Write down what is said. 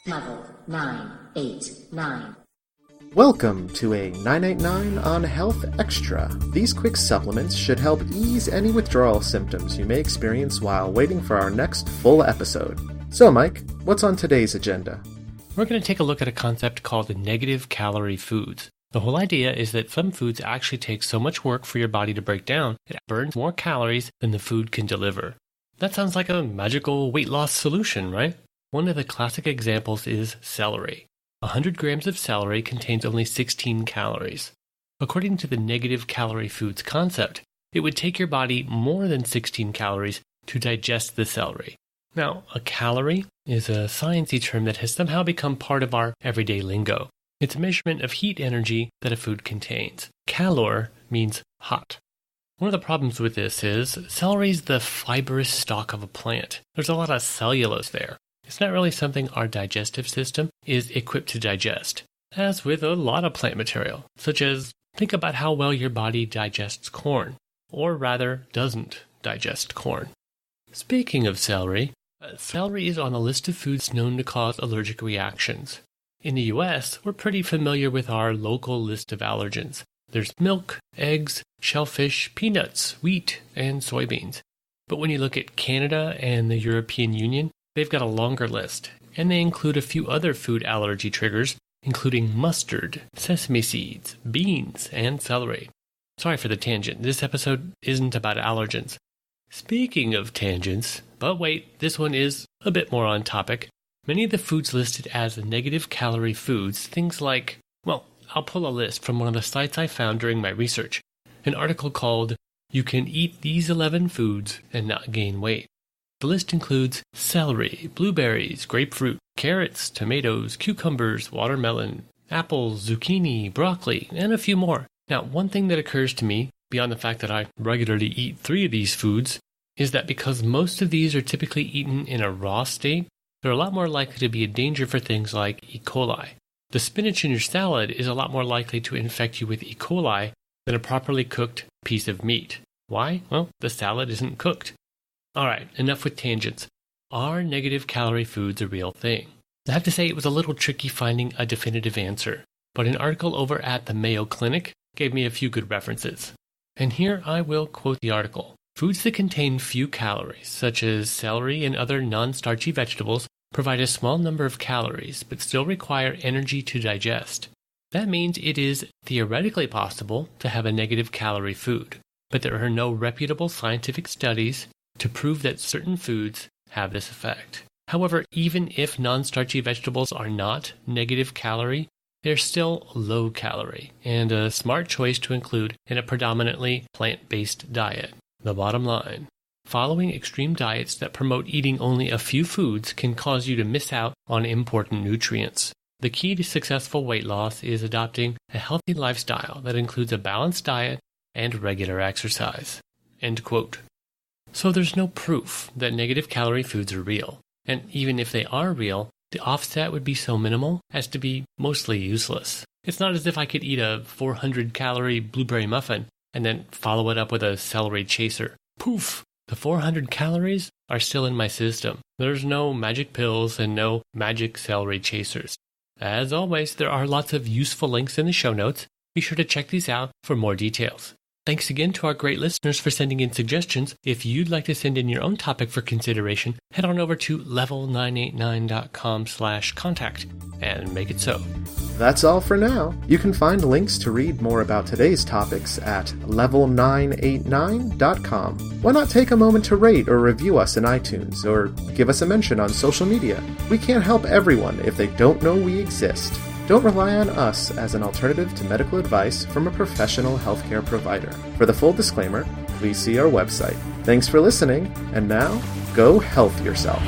Level 989. Welcome to a 989 on Health Extra. These quick supplements should help ease any withdrawal symptoms you may experience while waiting for our next full episode. So, Mike, what's on today's agenda? We're going to take a look at a concept called negative calorie foods. The whole idea is that some foods actually take so much work for your body to break down, it burns more calories than the food can deliver. That sounds like a magical weight loss solution, right? One of the classic examples is celery. 100 grams of celery contains only 16 calories. According to the negative calorie foods concept, it would take your body more than 16 calories to digest the celery. Now, a calorie is a sciencey term that has somehow become part of our everyday lingo. It's a measurement of heat energy that a food contains. Calor means hot. One of the problems with this is celery is the fibrous stalk of a plant. There's a lot of cellulose there. It's not really something our digestive system is equipped to digest, as with a lot of plant material, such as think about how well your body digests corn, or rather doesn't digest corn. Speaking of celery, celery is on a list of foods known to cause allergic reactions. In the US, we're pretty familiar with our local list of allergens. There's milk, eggs, shellfish, peanuts, wheat, and soybeans. But when you look at Canada and the European Union, they've got a longer list, and they include a few other food allergy triggers, including mustard, sesame seeds, beans, and celery. Sorry for the tangent, this episode isn't about allergens. Speaking of tangents, but wait, this one is a bit more on topic. Many of the foods listed as negative calorie foods, things like, well, I'll pull a list from one of the sites I found during my research, an article called, "You Can Eat These 11 Foods and Not Gain Weight." The list includes celery, blueberries, grapefruit, carrots, tomatoes, cucumbers, watermelon, apples, zucchini, broccoli, and a few more. Now, one thing that occurs to me, beyond the fact that I regularly eat 3 of these foods, is that because most of these are typically eaten in a raw state, they're a lot more likely to be a danger for things like E. coli. The spinach in your salad is a lot more likely to infect you with E. coli than a properly cooked piece of meat. Why? Well, the salad isn't cooked. Alright, enough with tangents. Are negative calorie foods a real thing? I have to say it was a little tricky finding a definitive answer, but an article over at the Mayo Clinic gave me a few good references. And here I will quote the article. Foods that contain few calories, such as celery and other non-starchy vegetables, provide a small number of calories, but still require energy to digest. That means it is theoretically possible to have a negative calorie food, but there are no reputable scientific studies to prove that certain foods have this effect. However, even if non-starchy vegetables are not negative calorie, they're still low calorie, and a smart choice to include in a predominantly plant-based diet. The bottom line, following extreme diets that promote eating only a few foods can cause you to miss out on important nutrients. The key to successful weight loss is adopting a healthy lifestyle that includes a balanced diet and regular exercise. End quote. So there's no proof that negative calorie foods are real, and even if they are real, the offset would be so minimal as to be mostly useless. It's not as if I could eat a 400-calorie blueberry muffin and then follow it up with a celery chaser. Poof! The 400 calories are still in my system. There's no magic pills and no magic celery chasers. As always, there are lots of useful links in the show notes. Be sure to check these out for more details. Thanks again to our great listeners for sending in suggestions. If you'd like to send in your own topic for consideration, head on over to level989.com/contact and make it so. That's all for now. You can find links to read more about today's topics at level989.com. Why not take a moment to rate or review us in iTunes, or give us a mention on social media? We can't help everyone if they don't know we exist. Don't rely on us as an alternative to medical advice from a professional healthcare provider. For the full disclaimer, please see our website. Thanks for listening, and now, go health yourself.